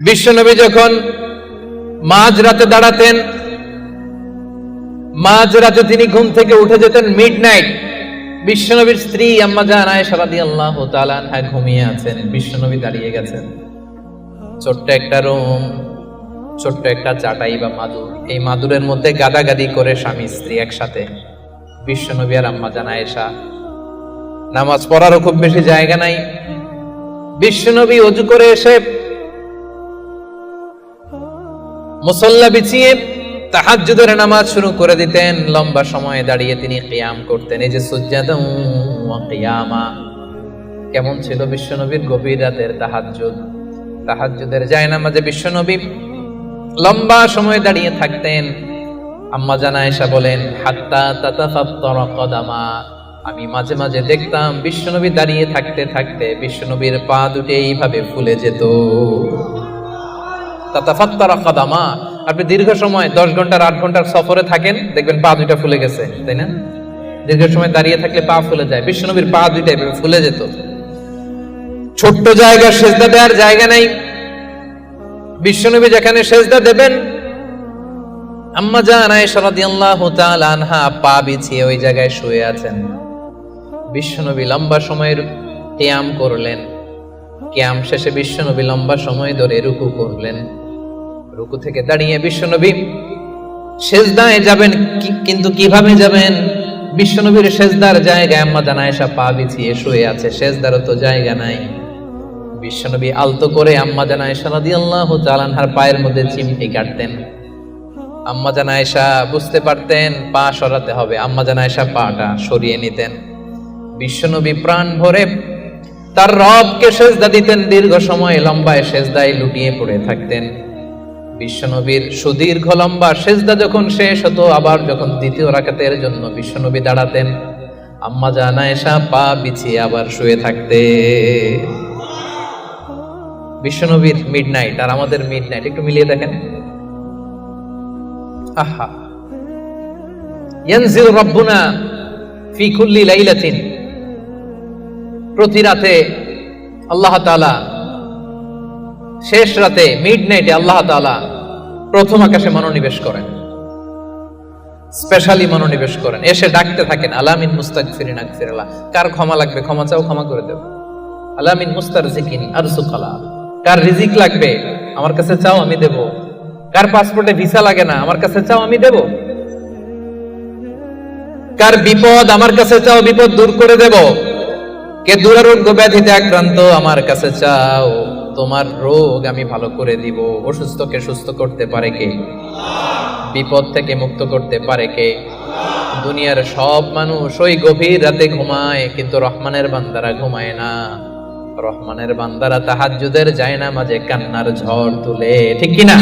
বিশ্বনবী যখন মাঝরাতে দাঁড়াতেন, মাঝরাতে তিনি ঘুম থেকে উঠে যেতেন মিডনাইট। বিশ্বনবীর স্ত্রী আম্মা জান আয়েশা রাদিয়াল্লাহু তাআলা আনহা ঘুমিয়ে আছেন, বিশ্বনবী দাঁড়িয়ে গেছেন। ছোট্ট একটা রুম, ছোট্ট একটা চাটাই বা মাদুর, এই মাদুরের মধ্যে গাদাগাদি করে স্বামী স্ত্রী একসাথে, বিশ্বনবী আর আম্মা জান আয়েশা। নামাজ পড়ারও খুব বেশি জায়গা নাই। বিশ্বনবী ওযু করে এসে মুসল্লা বিছিয়ে তাহাজ্জুদের নামাজ শুরু করে দিতেন। লম্বা সময় দাঁড়িয়ে তিনি কিয়াম করতেন। এই যে সুজদাতুন ওয়া কিয়ামা, কেমন ছিল বিশ্বনবীর গভীর রাতের তাহাজ্জুদ। তাহাজ্জুদের জায়নামাজে বিশ্বনবী লম্বা সময় দাঁড়িয়ে থাকতেন। আম্মা জান আয়েশা বলেন, হাত্তা তাতাফাত্তারা কদামা, আমি মাঝে মাঝে দেখতাম বিশ্বনবী দাঁড়িয়ে থাকতে থাকতে বিশ্বনবীর পা দুটো এইভাবে ফুলে যেত। তাতাফাত্তারা কদামা, আপনি দীর্ঘ সময় 10 ঘন্টার 8 ঘন্টার সফরে থাকেন, দেখবেন পা দুইটা ফুলে গেছে, তাই না? দীর্ঘ সময় দাঁড়িয়ে থাকলে পা ফুলে যায়। বিশ্বনবীর পা দুইটা এভাবে ফুলে যেত। ছোট্ট জায়গা, সেজদা দেওয়ার জায়গা নাই। বিশ্বনবী যেখানে সেজদা দেবেন, আম্মা জান আয়েশা রাদিয়াল্লাহু তাআলা আনহা পা বিছিয়ে ওই জায়গায় শুয়ে আছেন। বিশ্বনবী লম্বা সময়ের কিয়াম করলেন। কিয়াম শেষে বিশ্বনবী লম্বা সময় ধরে রুকু করলেন। রুকু থেকে দাঁড়িয়ে বিশ্বনবী সেজদায় যাবেন, কিন্তু কিভাবে যাবেন? বিশ্বনবীর সেজদার জায়গায় আম্মা জান আয়েশা পা বিছিয়ে শুয়ে আছে, সেজদারও তো জায়গা নাই। বিশ্বনবী আলতো করে আম্মা জান আয়েশা রাদিয়াল্লাহু তাআলা আনহার পায়ের মধ্যে চিমটি কাটতেন। আম্মা জান আয়েশা বুঝতে পারতেন পা সরাতে হবে, আম্মা জান আয়েশা পাটা সরিয়ে নিতেন। বিশ্বনবী প্রাণ ভরে তার রবকে সেজদা দিতেন। দীর্ঘ সময় লম্বায় সেজদায় লুটিয়ে পড়ে থাকতেন। বিশ্বনবীর সুদীর্ঘ লম্বা সেজদা যখন শেষ হতো, আবার যখন দ্বিতীয় রাকাতের জন্য বিশ্বনবী দাঁড়াতেন, আম্মা জান আয়েশা পা বিছিয়ে আবার শুয়ে থাকতে। বিশ্বনবীর মিডনাইট আর আমাদের মিডনাইট একটু মিলিয়ে দেখেন। আহা, ইয়ানজিল রাব্বুনা ফি কুল্লি লাইলাতিন, প্রতি রাতে আল্লাহ তাআলা, শেষ রাতে মিডনাইটে আল্লাহ তাআলা প্রথম আকাশে মনোনিবেশ করেন, স্পেশালি মনোনিবেশ করেন। এসে ডাকতে থাকেন, আলামিন মুস্তাগফিরিন আগফিরাল্লাহ, কার ক্ষমা লাগবে ক্ষমা চাও, ক্ষমা করে দেব। আলামিন মুস্তারজিকিন আরজুকালা, কার রিজিক লাগবে আমার কাছে চাও, আমি দেব। কার পাসপোর্টে ভিসা লাগে না আমার কাছে চাও, আমি দেব। কার বিপদ আমার কাছে চাও, বিপদ দূর করে দেব। কে দুরারোগ্য ব্যাধিতে আক্রান্ত আমার কাছে চাও, তোমার রোগ আমি ভালো করে দিব। অসুস্থকে সুস্থ করতে পারে কে? বিপদ থেকে মুক্ত করতে পারে কে? দুনিয়ার সব মানুষ ওই গভীর রাতে ঘুমায়, কিন্তু রহমানের বান্দারা ঘুমায় না। রহমানের বান্দারা তাহাজ্জুদের জায়নামাজে কান্নার ঝড় তুলে, ঠিক কি না?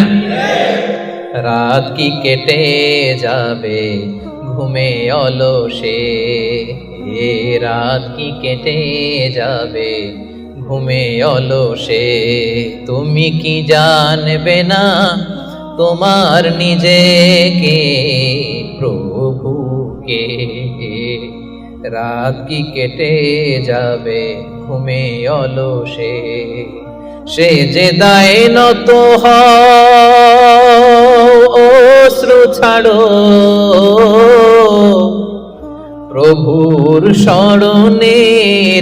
রাত কি কেটে যাবে ঘুমে অলসে, রাত কি কেটে যাবে ঘুমে অলসে, তুমি কি জানবে না তোমার নিজেকে প্রভুকে। রাত কি কেটে যাবে ঘুমে অলসে, সে যে দায় নত অশ্রু ছাড়ো, প্রভুর স্মরণে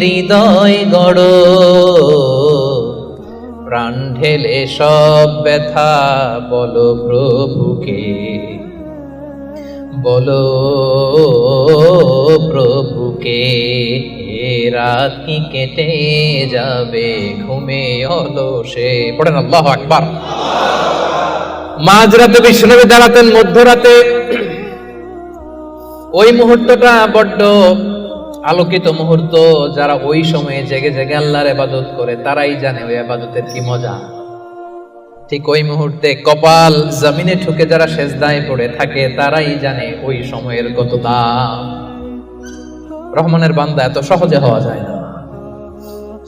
হৃদয় গড়, প্রাণ ঢেলে সব ব্যথা বলো প্রভুকে, বলো প্রভুকে। রাত কি কেটে যাবে ঘুমে অলসে, পড়েন আল্লাহু আকবার। মাঝরাতে বিশ্বনবী দাঁড়াতেন, মধ্যরাতে। ওই মুহূর্তটা বড্ড আলোকিত মুহূর্ত। যারা ওই সময়ে জেগে জেগে আল্লাহর ইবাদত করে তারাই জানে ওই ইবাদতের কি মজা। ঠিক ওই মুহূর্তে কপাল জমিনে ঠুকে যারা সেজদায় পড়ে থাকে তারাই জানে ওই সময়ের কত দাম। রহমানের বান্দা এত সহজে হওয়া যায় না।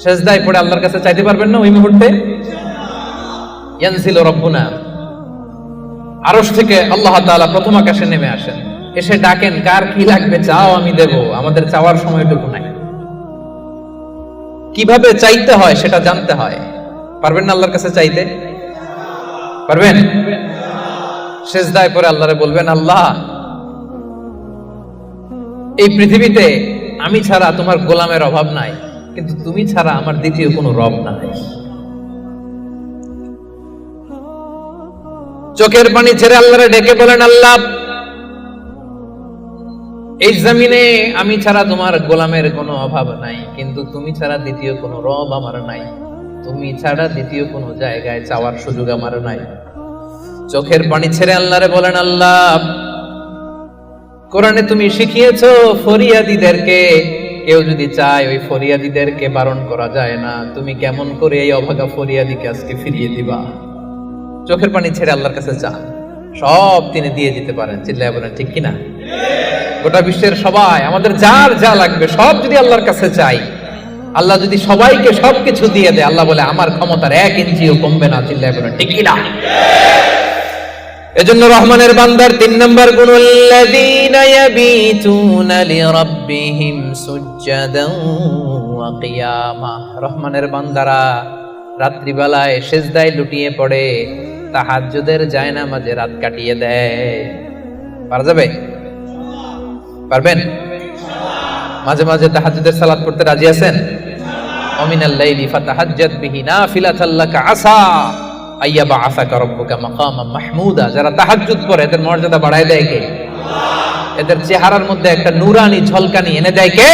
সেজদায় পড়ে আল্লাহর কাছে চাইতে পারবেন না ওই মুহূর্তে? ইয়ানজিলু রাব্বুনা, আরশ থেকে আল্লাহ তাআলা প্রথম আকাশে নেমে আসেন, এসে ডাকেন, কার কি লাগবে চাও, আমি দেব। আমাদের চাওয়ার সময়টুকু নাই। কিভাবে চাইতে হয় সেটা জানতে হয়। পারবেন না আল্লাহর কাছে চাইতে? পারবেন? সিজদায় পড়ে আল্লাহরে বলবেন, আল্লাহ এই পৃথিবীতে আমি ছাড়া তোমার গোলামের অভাব নাই, কিন্তু তুমি ছাড়া আমার দ্বিতীয় কোনো রব নাই। চোখের পানি ছেড়ে আল্লাহরে ডেকে বলেন, আল্লাহ এই জমিনে আমি ছাড়া তোমার গোলামের কোনো অভাব নাই, কিন্তু তুমি ছাড়া দ্বিতীয় কোনো রব আমার নাই, তুমি ছাড়া দ্বিতীয় কোনো জায়গায় চাওয়ার সুযোগ আমার নাই। চোখের পানি ছেড়ে আল্লাহরে বলেন, আল্লাহ কোরআনে তুমি শিখিয়েছো ফরিয়াদীদেরকে কেউ যদি চায় ওই ফরিয়াদীদেরকে বারণ করা যায় না, তুমি কেমন করে এই অভাগা ফরিয়াদীকে আজকে ফিরিয়ে দিবা? চোখের পানি ছেড়ে আল্লাহর কাছে চান, সব তিনি দিয়ে দিতে পারেন। চিল্লায় বলেন ঠিক কিনা? গোটা বিশ্বের সবাই আমাদের যার যা লাগবে সব যদি আল্লাহর কাছে চাই, আল্লাহ যদি সবাইকে সবকিছু দিয়ে দেয়, আল্লাহ বলে আমার ক্ষমতার 1 ইঞ্চিও কমবে না। চিল্লায় বলেন ঠিক কিনা? এজন্য রহমানের বান্দার 3 নাম্বার গুণ, আল্লাযীনা ইয়াবিতুনা লিরাব্বিহিম সুজদান ওয়া কিয়ামা। রহমানের বান্দারা রাত্রি বেলায় সিজদায় লুটিয়ে পড়ে, তাহাজ্জুদের জায়নামাজে রাত কাটিয়ে দেয়। পারা যাবে? পারবেন? মাঝে মাঝে তাহাজ্জুদের সালাত পড়তে রাজি আছেন? ওমিনাল লাইলি ফাতাহাজ্জাত বিহি নাফিলাতাল লাকা আসা আইয়াবা আসাকা রাব্বুকা মাকামাম মাহমুদা। যারা তাহাজ্জুদ পড়ে এদের মর্যাদা বাড়ায় দেয় কে? এদের চেহারার মধ্যে একটা নূরানি ঝলকানি এনে দেয় কে?